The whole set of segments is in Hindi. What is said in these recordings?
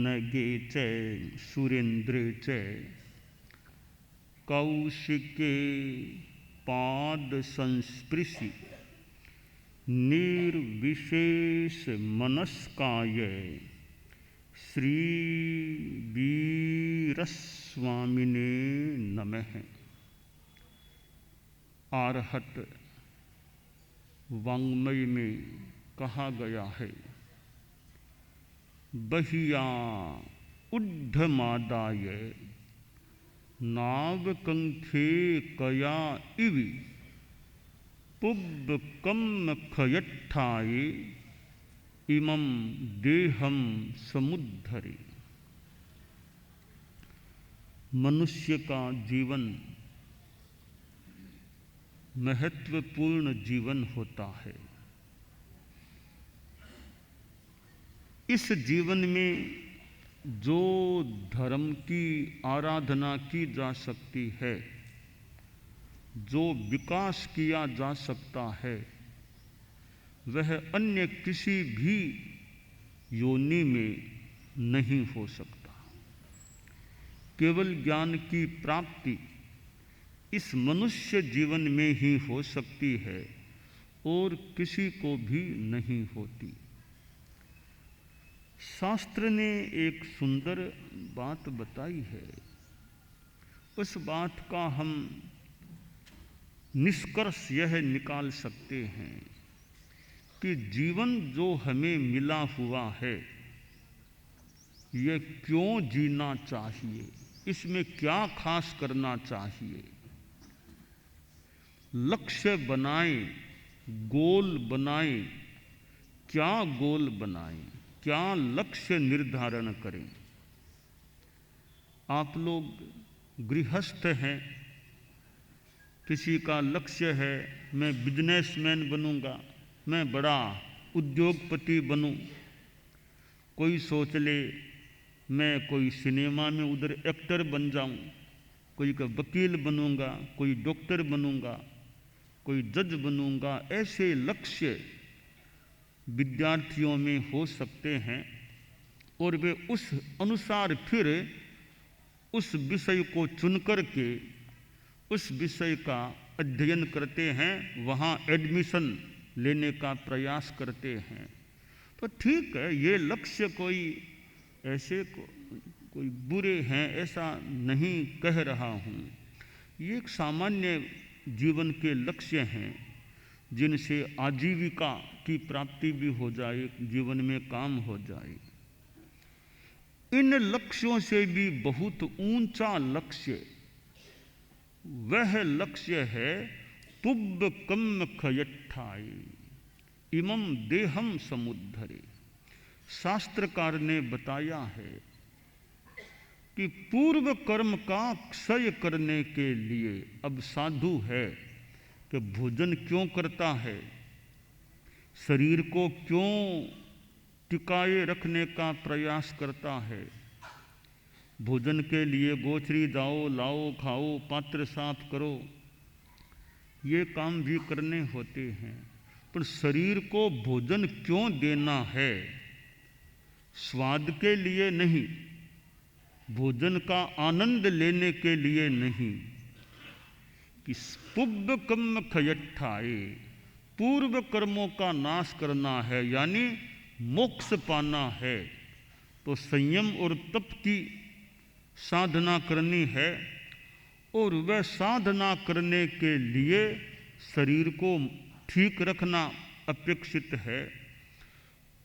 पवनगे च सुरेन्द्रे च कौशिके पाद संस्पृशि निर्विशेष मनस्काय श्री वीरस्वामिने नमः। आरहत वाङ्मय में कहा गया है, बहिया उद्धमादाय नागकंखे कया इवि पुब्बकम खयट्ठाये इमं देहम समुद्धरे। मनुष्य का जीवन महत्वपूर्ण जीवन होता है। इस जीवन में जो धर्म की आराधना की जा सकती है, जो विकास किया जा सकता है, वह अन्य किसी भी योनि में नहीं हो सकता। केवल ज्ञान की प्राप्ति इस मनुष्य जीवन में ही हो सकती है और किसी को भी नहीं होती। शास्त्र ने एक सुंदर बात बताई है। उस बात का हम निष्कर्ष यह निकाल सकते हैं कि जीवन जो हमें मिला हुआ है, यह क्यों जीना चाहिए, इसमें क्या खास करना चाहिए। लक्ष्य बनाएं, गोल बनाएं, क्या गोल बनाएं, क्या लक्ष्य निर्धारण करें। आप लोग गृहस्थ हैं, किसी का लक्ष्य है मैं बिजनेसमैन बनूंगा, मैं बड़ा उद्योगपति बनूं। कोई सोच ले मैं कोई सिनेमा में उधर एक्टर बन जाऊं, कोई का वकील बनूंगा, कोई डॉक्टर बनूंगा, कोई जज बनूंगा। ऐसे लक्ष्य विद्यार्थियों में हो सकते हैं और वे उस अनुसार फिर उस विषय को चुनकर के उस विषय का अध्ययन करते हैं, वहाँ एडमिशन लेने का प्रयास करते हैं। तो ठीक है, ये लक्ष्य कोई ऐसे कोई बुरे हैं ऐसा नहीं कह रहा हूँ। ये एक सामान्य जीवन के लक्ष्य हैं जिनसे आजीविका की प्राप्ति भी हो जाए, जीवन में काम हो जाए। इन लक्ष्यों से भी बहुत ऊंचा लक्ष्य वह लक्ष्य है पुब्बकम खयट्ठाये इमं देहम समुद्धरे। शास्त्रकार ने बताया है कि पूर्व कर्म का क्षय करने के लिए अब साधु है कि भोजन क्यों करता है, शरीर को क्यों टिकाए रखने का प्रयास करता है। भोजन के लिए गोचरी जाओ, लाओ, खाओ, पात्र साफ करो, ये काम भी करने होते हैं। पर शरीर को भोजन क्यों देना है? स्वाद के लिए नहीं, भोजन का आनंद लेने के लिए नहीं। कि पुब्बकम खयट्ठाये, पूर्व कर्मों का नाश करना है, यानी मोक्ष पाना है। तो संयम और तप की साधना करनी है और वह साधना करने के लिए शरीर को ठीक रखना अपेक्षित है।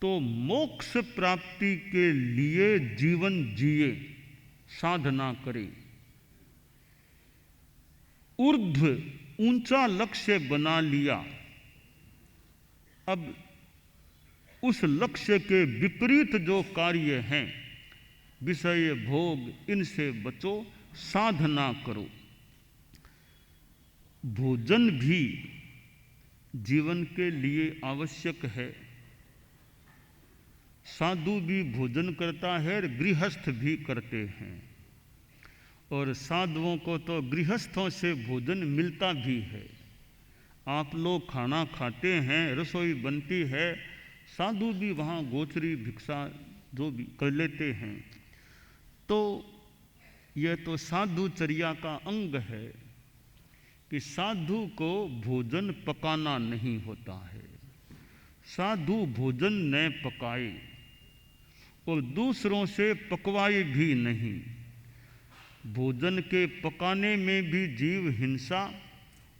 तो मोक्ष प्राप्ति के लिए जीवन जिए, साधना करें। ऊर्ध्व ऊंचा लक्ष्य बना लिया, अब उस लक्ष्य के विपरीत जो कार्य हैं, विषय भोग, इनसे बचो, साधना करो। भोजन भी जीवन के लिए आवश्यक है। साधु भी भोजन करता है, गृहस्थ भी करते हैं। और साधुओं को तो गृहस्थों से भोजन मिलता भी है। आप लोग खाना खाते हैं, रसोई बनती है, साधु भी वहाँ गोचरी भिक्षा जो भी कर लेते हैं। तो यह तो साधुचर्या का अंग है कि साधु को भोजन पकाना नहीं होता है। साधु भोजन न पकाए और दूसरों से पकवाए भी नहीं। भोजन के पकाने में भी जीव हिंसा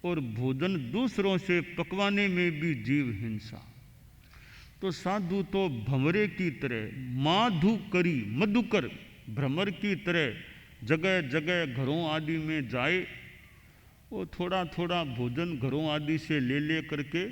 और भोजन दूसरों से पकवाने में भी जीव हिंसा। तो साधु तो भंवरे की तरह माधुकरी मधुकर भ्रमर की तरह जगह जगह घरों आदि में जाए और थोड़ा थोड़ा भोजन घरों आदि से ले करके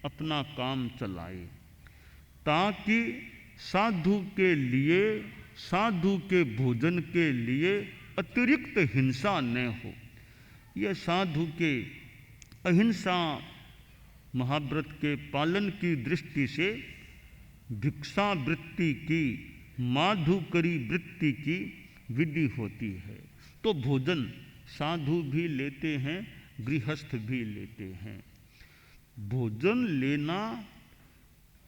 अपना काम चलाए, ताकि साधु के लिए, साधु के भोजन के लिए अतिरिक्त हिंसा न हो। यह साधु के अहिंसा महाव्रत के पालन की दृष्टि से भिक्षा वृत्ति की, माधुकरी वृत्ति की विधि होती है। तो भोजन साधु भी लेते हैं, गृहस्थ भी लेते हैं। भोजन लेना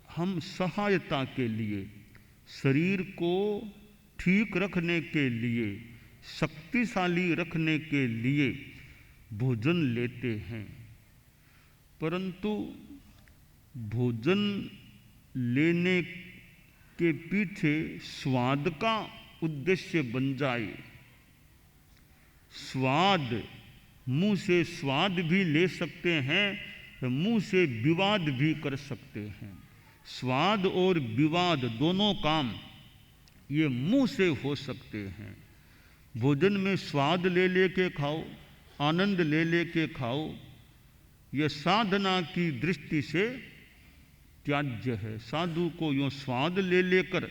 हम सहायता के लिए, शरीर को ठीक रखने के लिए, शक्तिशाली रखने के लिए भोजन लेते हैं। परंतु भोजन लेने के पीछे स्वाद का उद्देश्य बन जाए, स्वाद, मुंह से स्वाद भी ले सकते हैं, मुंह से विवाद भी कर सकते हैं। स्वाद और विवाद दोनों काम ये मुंह से हो सकते हैं। भोजन में स्वाद ले के खाओ, आनंद ले के खाओ, यह साधना की दृष्टि से त्याज्य है। साधु को यूँ स्वाद ले लेकर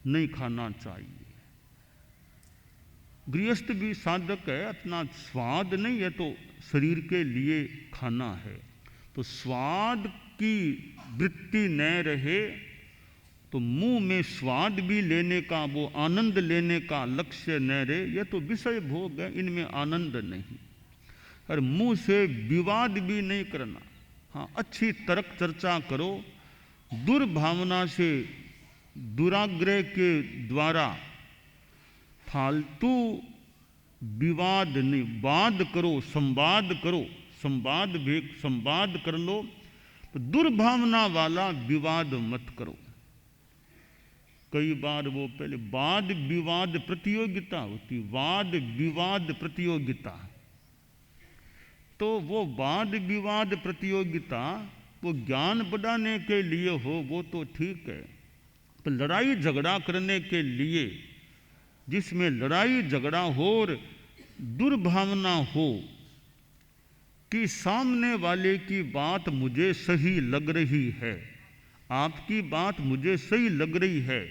नहीं खाना चाहिए। गृहस्थ भी साधक है, अपना स्वाद नहीं है तो शरीर के लिए खाना है। तो स्वाद की वृत्ति न रहे तो मुंह में स्वाद भी लेने का, वो आनंद लेने का लक्ष्य न रहे। यह तो विषय भोग है, इनमें आनंद नहीं। और मुंह से विवाद भी नहीं करना। हाँ, अच्छी तर्क चर्चा करो, दुर्भावना से, दुराग्रह के द्वारा फालतू विवाद नहीं, वाद करो, संवाद करो, संवाद कर लो, तो दुर्भावना वाला विवाद मत करो। कई बार वो पहले वाद विवाद प्रतियोगिता होती, वाद विवाद प्रतियोगिता, तो वो वाद विवाद प्रतियोगिता वो ज्ञान बढ़ाने के लिए हो, वो तो ठीक है। तो लड़ाई झगड़ा करने के लिए, जिसमें लड़ाई झगड़ा हो और दुर्भावना हो कि सामने वाले की बात मुझे सही लग रही है, आपकी बात मुझे सही लग रही है,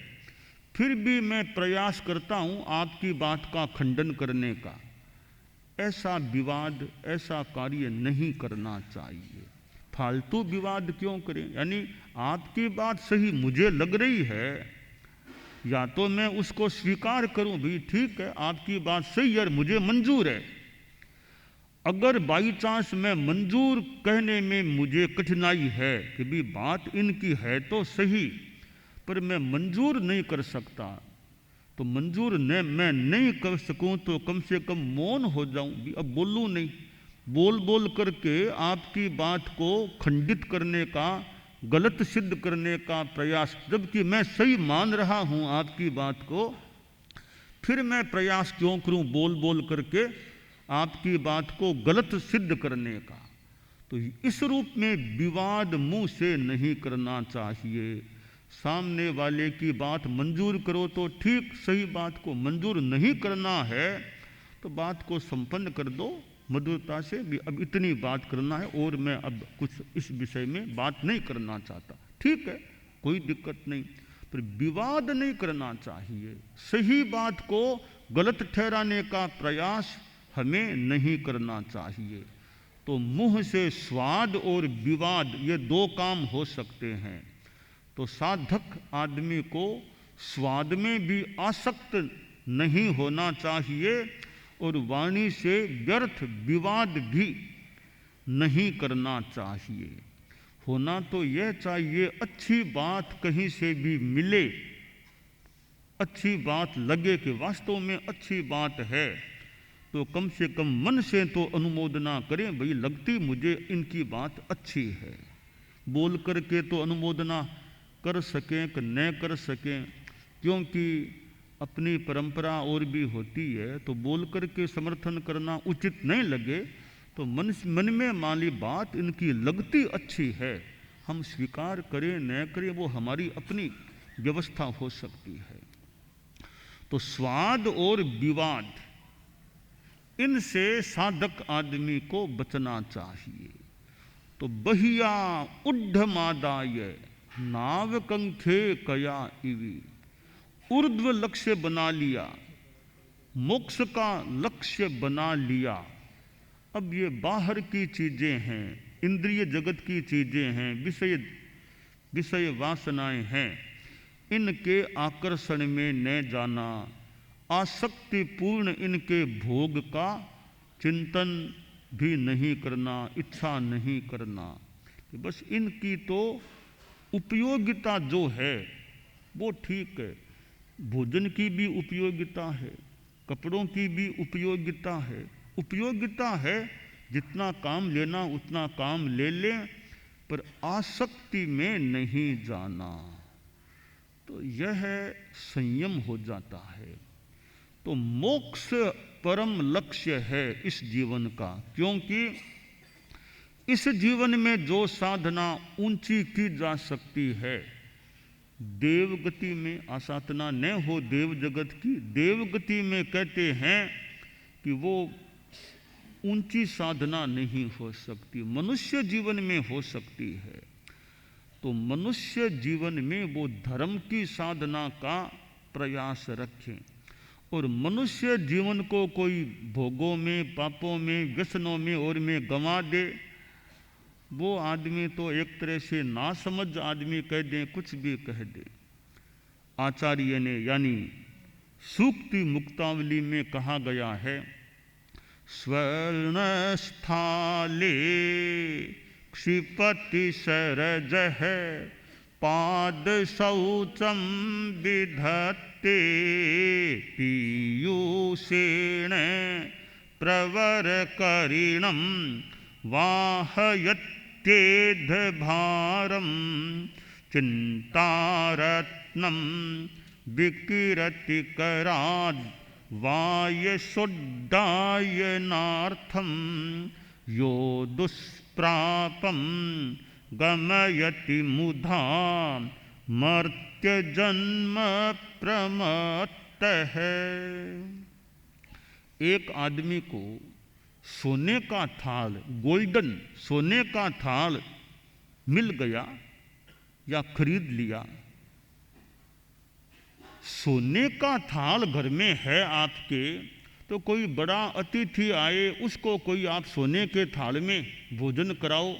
फिर भी मैं प्रयास करता हूँ आपकी बात का खंडन करने का, ऐसा विवाद, ऐसा कार्य नहीं करना चाहिए। फालतू विवाद क्यों करें? यानी आपकी बात सही मुझे लग रही है, या तो मैं उसको स्वीकार करूं भी, ठीक है आपकी बात सही है, मुझे मंजूर है। अगर बाई चांस मैं मंजूर कहने में मुझे कठिनाई है कि भी बात इनकी है तो सही, पर मैं मंजूर नहीं कर सकता, तो मंजूर मैं नहीं कर सकूं तो कम से कम मौन हो जाऊं भी, अब बोलूं नहीं। बोल करके आपकी बात को खंडित करने का, गलत सिद्ध करने का प्रयास, जबकि मैं सही मान रहा हूं आपकी बात को, फिर मैं प्रयास क्यों करूं बोल करके आपकी बात को गलत सिद्ध करने का। तो इस रूप में विवाद मुंह से नहीं करना चाहिए। सामने वाले की बात मंजूर करो तो ठीक, सही बात को मंजूर नहीं करना है तो बात को संपन्न कर दो मधुरता से भी, अब इतनी बात करना है और मैं अब कुछ इस विषय में बात नहीं करना चाहता, ठीक है, कोई दिक्कत नहीं, पर विवाद नहीं करना चाहिए। सही बात को गलत ठहराने का प्रयास हमें नहीं करना चाहिए। तो मुंह से स्वाद और विवाद ये दो काम हो सकते हैं। तो साधक आदमी को स्वाद में भी आसक्त नहीं होना चाहिए और वाणी से व्यर्थ विवाद भी नहीं करना चाहिए। होना तो यह चाहिए, अच्छी बात कहीं से भी मिले अच्छी बात लगे कि वास्तव में अच्छी बात है, तो कम से कम मन से तो अनुमोदना करें, भाई लगती मुझे इनकी बात अच्छी है। बोल करके तो अनुमोदना कर सकें कि न कर सकें, क्योंकि अपनी परंपरा और भी होती है, तो बोल करके समर्थन करना उचित नहीं लगे तो मन में माली बात इनकी लगती अच्छी है, हम स्वीकार करें न करें वो हमारी अपनी व्यवस्था हो सकती है। तो स्वाद और विवाद, इनसे साधक आदमी को बचना चाहिए। तो बहिया उड्ढमादाय नाव कंखे कया इवी, ऊर्ध्व लक्ष्य बना लिया, मोक्ष का लक्ष्य बना लिया। अब ये बाहर की चीजें हैं, इंद्रिय जगत की चीजें हैं, विषय वासनाएं हैं, इनके आकर्षण में न जाना, आसक्तिपूर्ण इनके भोग का चिंतन भी नहीं करना, इच्छा नहीं करना। बस इनकी तो उपयोगिता जो है वो ठीक है, भोजन की भी उपयोगिता है, कपड़ों की भी उपयोगिता है, जितना काम लेना उतना काम ले लें, पर आसक्ति में नहीं जाना, तो यह संयम हो जाता है। तो मोक्ष परम लक्ष्य है इस जीवन का, क्योंकि इस जीवन में जो साधना ऊंची की जा सकती है, देव गति में आसाधना न हो देव जगत की, देव गति में कहते हैं कि वो ऊंची साधना नहीं हो सकती, मनुष्य जीवन में हो सकती है। तो मनुष्य जीवन में वो धर्म की साधना का प्रयास रखें, और मनुष्य जीवन को कोई भोगों में, पापों में, व्यसनों में और में गंवा दे, वो आदमी तो एक तरह से नासमझ आदमी कह दें, कुछ भी कह दे। आचार्य ने यानी सूक्ति मुक्तावली में कहा गया है, स्वर्ण स्थाले क्षिपति सरज है, पाद शौचम विधत्ते, पीयूषेण प्रवर करिणम वाहयत्येध भारम, चिंतारत्नम विकिरति कराद वायसोड्डायनार्थम, यो दुष्प्रापम गमयति मुधा मर्त्य जन्म प्रमत्तः। एक आदमी को सोने का थाल, गोल्डन सोने का थाल मिल गया या खरीद लिया, सोने का थाल घर में है आपके, तो कोई बड़ा अतिथि आए उसको कोई आप सोने के थाल में भोजन कराओ,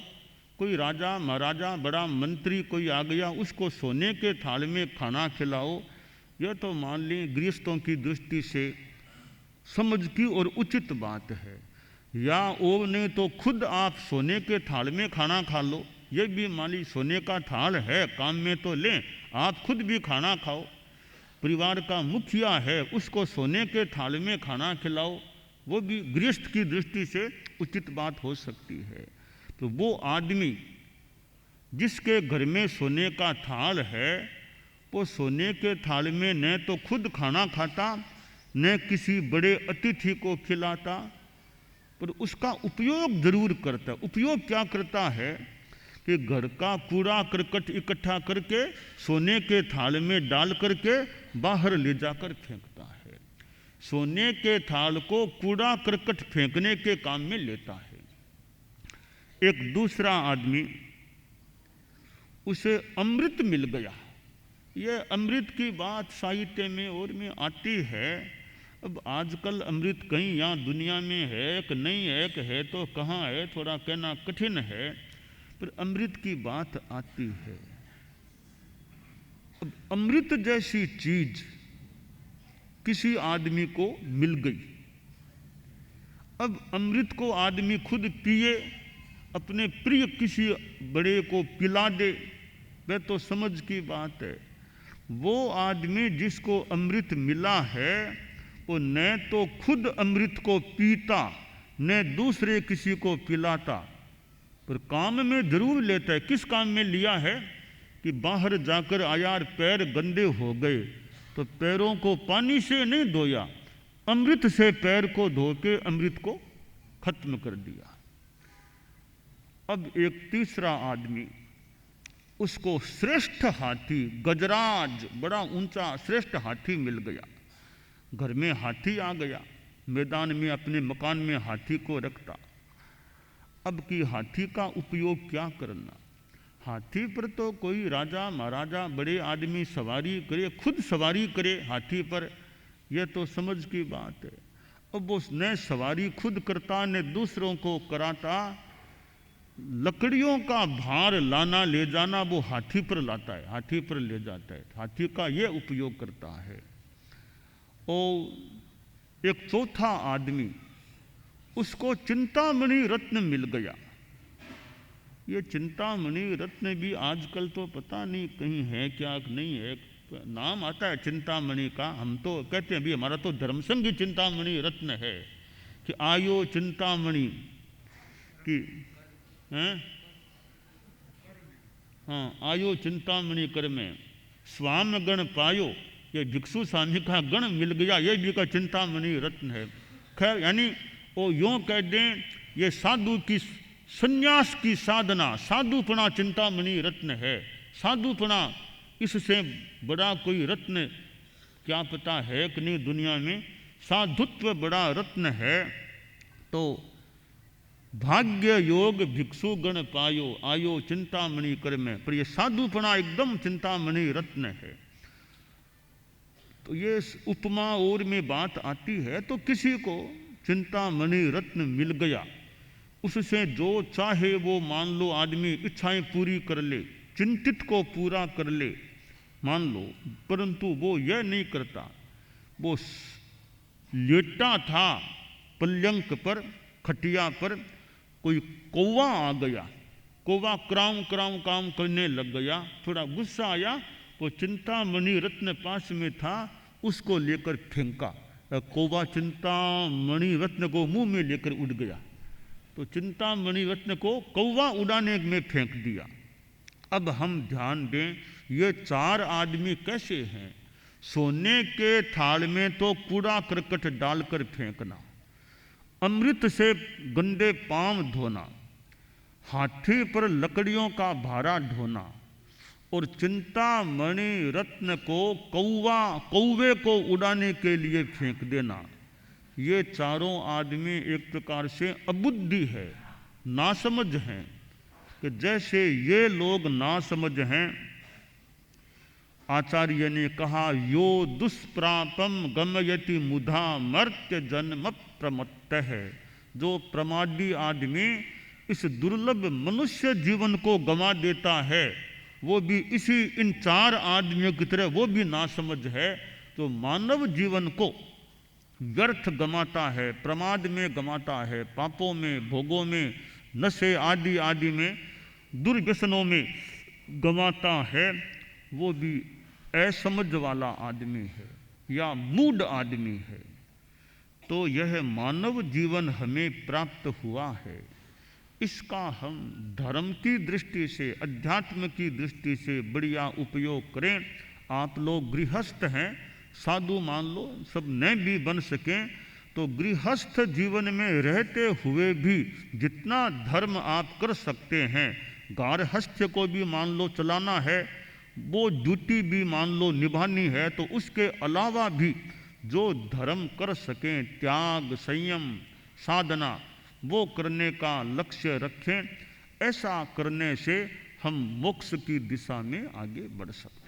कोई राजा महाराजा बड़ा मंत्री कोई आ गया उसको सोने के थाल में खाना खिलाओ, यह तो मान लें गृहस्थों की दृष्टि से समझ की और उचित बात है। या वो नहीं तो खुद आप सोने के थाल में खाना खा लो, ये भी मान ली सोने का थाल है, काम में तो लें, आप खुद भी खाना खाओ। परिवार का मुखिया है उसको सोने के थाल में खाना खिलाओ, वो भी गृहस्थ की दृष्टि से उचित बात हो सकती है। तो वो आदमी जिसके घर में सोने का थाल है, वो सोने के थाल में न तो खुद खाना खाता न किसी बड़े अतिथि को खिलाता, पर उसका उपयोग जरूर करता है। उपयोग क्या करता है कि घर का कूड़ा करकट इकट्ठा करके सोने के थाल में डाल करके बाहर ले जाकर फेंकता है, सोने के थाल को कूड़ा करकट फेंकने के काम में लेता है। एक दूसरा आदमी, उसे अमृत मिल गया, ये अमृत की बात साहित्य में और में आती है। अब आजकल अमृत कहीं यहाँ दुनिया में है कि नहीं है, कि है तो कहाँ है, थोड़ा कहना कठिन है, पर अमृत की बात आती है। अब अमृत जैसी चीज किसी आदमी को मिल गई, अब अमृत को आदमी खुद पिए, अपने प्रिय किसी बड़े को पिला दे, वह तो समझ की बात है। वो आदमी जिसको अमृत मिला है वो न तो खुद अमृत को पीता न दूसरे किसी को पिलाता, पर काम में जरूर लेता है। किस काम में लिया है कि बाहर जाकर आया, पैर गंदे हो गए तो पैरों को पानी से नहीं धोया, अमृत से पैर को धो के अमृत को खत्म कर दिया। अब एक तीसरा आदमी, उसको श्रेष्ठ हाथी, गजराज, बड़ा ऊंचा श्रेष्ठ हाथी मिल गया। घर में हाथी आ गया, मैदान में अपने मकान में हाथी को रखता। अब की हाथी का उपयोग क्या करना? हाथी पर तो कोई राजा महाराजा बड़े आदमी सवारी करे, खुद सवारी करे हाथी पर, यह तो समझ की बात है। अब वो न सवारी खुद करता न दूसरों को कराता, लकड़ियों का भार लाना ले जाना वो हाथी पर लाता है, हाथी पर ले जाता है, हाथी का ये उपयोग करता है। और एक चौथा आदमी, उसको चिंतामणि रत्न मिल गया। ये चिंतामणि रत्न भी आजकल तो पता नहीं कहीं है क्या नहीं है, नाम आता है चिंतामणि का, हम तो कहते हैं भी हमारा तो धर्मसंघ ही चिंतामणि रत्न है कि आयो चिंतामणि की हैं, हाँ, आयो चिंतामणि कर में स्वाम गण पायो, ये भिक्षु स्वामी का गण मिल गया, ये भी का चिंतामणि रत्न है। खैर यानी वो यूँ कह दें ये साधु की संन्यास की साधना, साधुपना चिंतामणि रत्न है। साधुपना, इससे बड़ा कोई रत्न क्या पता है कि नहीं दुनिया में, साधुत्व बड़ा रत्न है। तो भाग्य योग भिक्षु गण पायो, आयो चिंतामणि कर में, पर ये साधुपना एकदम चिंतामणि रत्न है। तो ये उपमा और में बात आती है, तो किसी को चिंतामणि रत्न मिल गया, उससे जो चाहे वो मान लो आदमी इच्छाएं पूरी कर ले, चिंतित को पूरा कर ले मान लो, परंतु वो यह नहीं करता। वो लेटा था पलंक पर, खटिया पर, कोई कौवा आ गया, कौवा क्राउं क्राउं काम करने लग गया, थोड़ा गुस्सा आया, वो चिंतामणि रत्न पास में था, उसको लेकर फेंका। कौवा चिंतामणि रत्न को मुंह में लेकर उड़ गया, तो चिंतामणि रत्न को कौवा उड़ाने में फेंक दिया। अब हम ध्यान दें, ये चार आदमी कैसे हैं? सोने के थाल में तो कूड़ा करकट डालकर फेंकना, अमृत से गंदे पांव धोना, हाथी पर लकड़ियों का भारा ढोना, और चिंतामणि रत्न को कौवे को उड़ाने के लिए फेंक देना। ये चारों आदमी एक प्रकार से अबुद्धि है, नासमझ हैं। कि जैसे ये लोग नासमझ हैं, आचार्य ने कहा यो दुष्प्रापम गमयति मुधा मर्त्य जन्म प्रमत्त है। जो प्रमादी आदमी इस दुर्लभ मनुष्य जीवन को गंवा देता है, वो भी इसी इन चार आदमियों की तरह वो भी नासमझ है। तो मानव जीवन को व्यर्थ गंवाता है, प्रमाद में गंवाता है, पापों में, भोगों में, नशे आदि आदि में, दुर्व्यसनों में गंवाता है, वो भी असमझ वाला आदमी है या मूढ़ आदमी है। तो यह मानव जीवन हमें प्राप्त हुआ है, इसका हम धर्म की दृष्टि से, अध्यात्म की दृष्टि से बढ़िया उपयोग करें। आप लोग गृहस्थ हैं, साधु मान लो सब न भी बन सकें, तो गृहस्थ जीवन में रहते हुए भी जितना धर्म आप कर सकते हैं, गारहस्थ्य को भी मान लो चलाना है, वो ड्यूटी भी मान लो निभानी है, तो उसके अलावा भी जो धर्म कर सकें, त्याग, संयम, साधना, वो करने का लक्ष्य रखें। ऐसा करने से हम मोक्ष की दिशा में आगे बढ़ सकते हैं।